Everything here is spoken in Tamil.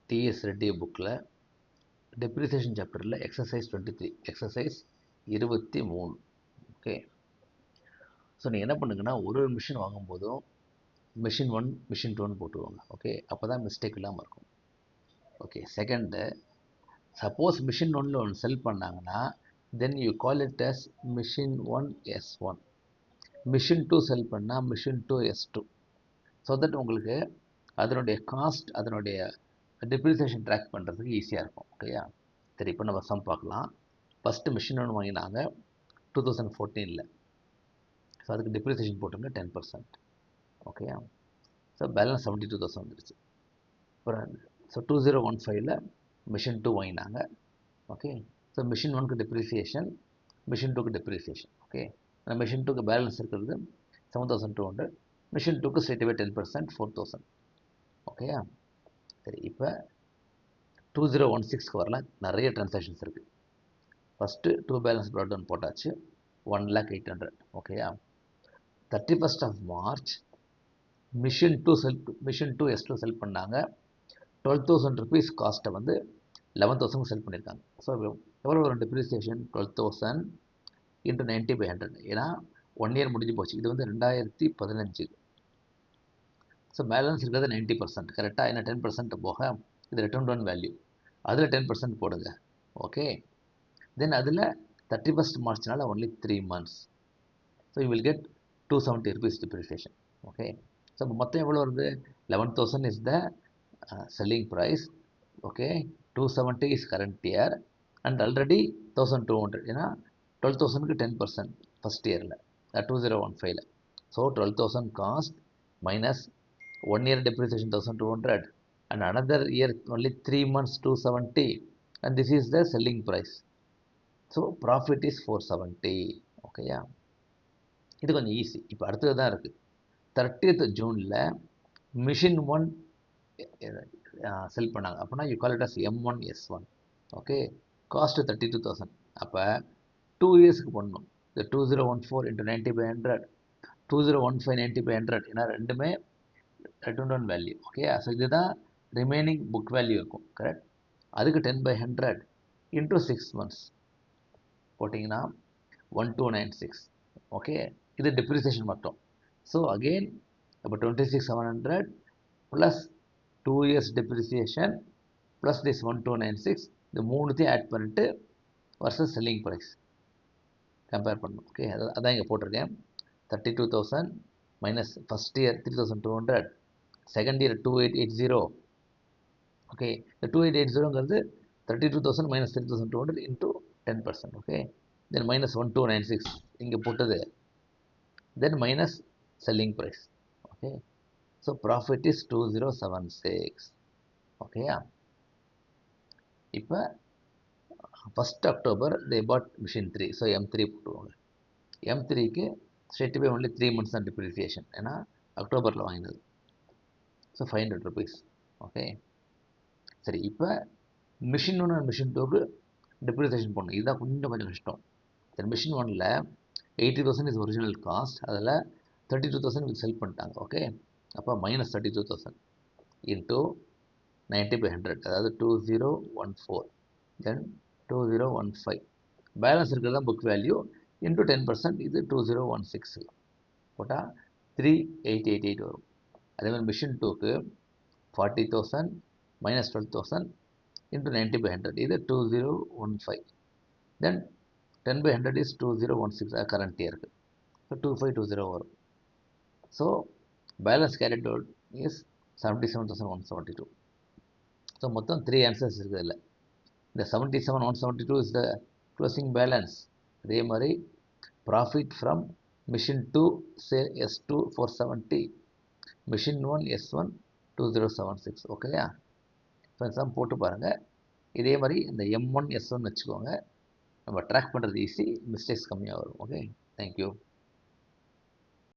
டிஎஸ் ரெட்டி புக்கில் டெப்ரிசியேஷன் சாப்டரில் எக்ஸசைஸ் 23 எக்ஸசைஸ் 23. ஓகே, ஸோ நீங்கள் என்ன பண்ணுங்கன்னா ஒரு மிஷின் வாங்கும்போதும் மிஷின் 1 மிஷின் 2ன்னு போட்டுக்கோங்க. ஓகே, அப்போ தான் மிஸ்டேக் இல்லாமல் இருக்கும். ஓகே, செகண்டு, சப்போஸ் மிஷின் 1ல் ஒன்று செல் பண்ணாங்கன்னா then you call it as machine 1 S1. Machine 2 sell பண்ணால் மிஷின் 2 S2. ஸோ தட் உங்களுக்கு அதனுடைய காஸ்ட், அதனுடைய டெப்ரிசியேஷன் ட்ராக் பண்ணுறதுக்கு ஈஸியாக இருக்கும். ஓகேயா, சரி, இப்போ நம்ம சம் பார்க்கலாம். ஃபஸ்ட்டு மிஷின் 1 வாங்கினாங்க 2014. ஸோ அதுக்கு டெப்ரிசியேஷன் போட்டுங்க 10%. ஓகேயா, ஸோ பேலன்ஸ் 72,000 வந்துருச்சு. அப்புறம் ஸோ 2015ல் மிஷின் 2 வாங்கினாங்க. ஓகே, ஸோ மிஷின் 1க்கு டெப்ரிசியேஷன், மிஷின் 2க்கு டெப்ரிசியேஷன். ஓகே, மிஷின் 2க்கு பேலன்ஸ் இருக்கிறது 7,200. மிஷின் 2க்கு ஸ்ட்ரெயிட்அவே 10% 4,000. ஓகேயா, சரி, இப்போ 2016க்கு வரலாம். நிறைய ட்ரான்சாக்ஷன்ஸ் இருக்குது. ஃபஸ்ட்டு 2 பேலன்ஸ் ப்ராட் டவுன் போட்டாச்சு 1,08,000. ஓகேயா, 31st of March machine 2 S2 செல் பண்ணாங்க. 12,000 ருபீஸ் காஸ்ட்டை வந்து 11,000 செல் பண்ணியிருக்காங்க. ஸோ எவ்வளோ வரும் டெப்ரிசியேஷன்? 12,000 இன்ட்டு 90/100. ஏன்னா 1 இயர் முடிஞ்சு போச்சு. இது வந்து 2015. ஸோ பேலன்ஸ் இருக்கிறது 90%. கரெக்டாக, ஏன்னா 10% போக இது ரிட்டர்ன் டவுன் வேல்யூ, அதில் 10% போடுங்க. ஓகே, தென் அதில் 31st Marchனால only 3 months. So you will get 270 rupees depreciation. Okay, so மொத்தம் எவ்வளோ வருது? 11,000 is the selling price. Okay, 270 is current year and already 1,200. ஏன்னா 12,000க்கு 10% ஃபஸ்ட் இயரில் 2015. So 12,000 cost minus 1 year depreciation 1,200 and another year only 3 months 270 and this is the selling price. So profit is 470. ஓகேயா, இது கொஞ்சம் ஈஸி. இப்போ அடுத்தது தான் இருக்குது. 30th Juneல மிஷின் 1 செல் பண்ணாங்க. அப்படின்னா you call it as M1 S1. Okay, cost 32,000. அப்போ 2 இயர்ஸ்க்கு பண்ணணும். இந்த 2014 இன்ட்டு 90/100, 2015 90/100. ஏன்னா ரெண்டுமே return down value. Okay, so இதுதான் ரிமைனிங் புக் வேல்யூ இருக்கும். கரெக்ட், அதுக்கு 10/100 இன்ட்டு 6 months போட்டிங்கன்னா 1296. ஓகே, இது டெப்ரிசியேஷன் மட்டும். ஸோ அகெயின் இப்போ 26,700 plus 2 years depreciation plus this 1296, இந்த மூணுத்தையும் ஆட் பண்ணிட்டு வர்சஸ் செல்லிங் ப்ரைஸ் கம்பேர் பண்ணணும். ஓகே, அதான் இங்கே போட்டிருக்கேன். 32,000 minus first year 3,200, second year 2,880. Okay, இந்த 2,880ங்கிறது 32,000 minus 3,200 into 10%. Okay, then minus 1296 இங்கே போட்டது, then minus selling price. Okay, so profit is 2076. ஓகேயா, இப்போ 1st October they bought machine 3. So M3 போட்டுருவாங்க. M3க்கு ஸ்ட்ரெயிட்வே ஒன்லி 3 months தான் டெப்ரிசியேஷன், ஏன்னா அக்டோபரில் வாங்கினது. So 500 rupees. ஓகே, சரி, இப்போ மிஷின் 1 அண்ட் மிஷின் 2க்கு டெப்ரிசியேஷன் போடணும். இதுதான் கொஞ்சம் கஷ்டம். சரி, மிஷின் 1ல் 80,000 இஸ் ஒரிஜினல் காஸ்ட், அதில் 32,000 செல் பண்ணிட்டாங்க. ஓகே, அப்போ மைனஸ் 32,000 இன்ட்டு 90/100, அதாவது 2014, தென் 2015. பேலன்ஸ் இருக்கிறது தான் புக் வேல்யூ இன்ட்டு 10%. இது 2016 போட்டால் 3888 வரும். அதேமாதிரி மிஷின் 2க்கு 40,000 மைனஸ் 12,000 இன்ட்டு 90/100, இது 2015. தென் 10/100 இஸ் 2016 கரண்ட் இயருக்கு. ஸோ 2520 வரும். So balance carried out is 77,172. So மொத்தம் 3 ஆன்சர்ஸ் இருக்குது இல்லை. இந்த 77,172 இஸ் த க்ளோசிங் பேலன்ஸ். அதே மாதிரி profit from machine 2 S2 470, machine 1 S1 2076. ஓகேயா, ஸோ எக்ஸாம் போட்டு பாருங்கள். இதே மாதிரி இந்த M1 S1 வச்சுக்கோங்க. நம்ம ட்ராக் பண்ணுறது ஈஸி, மிஸ்டேக்ஸ் கம்மியாக வரும். Okay, thank you.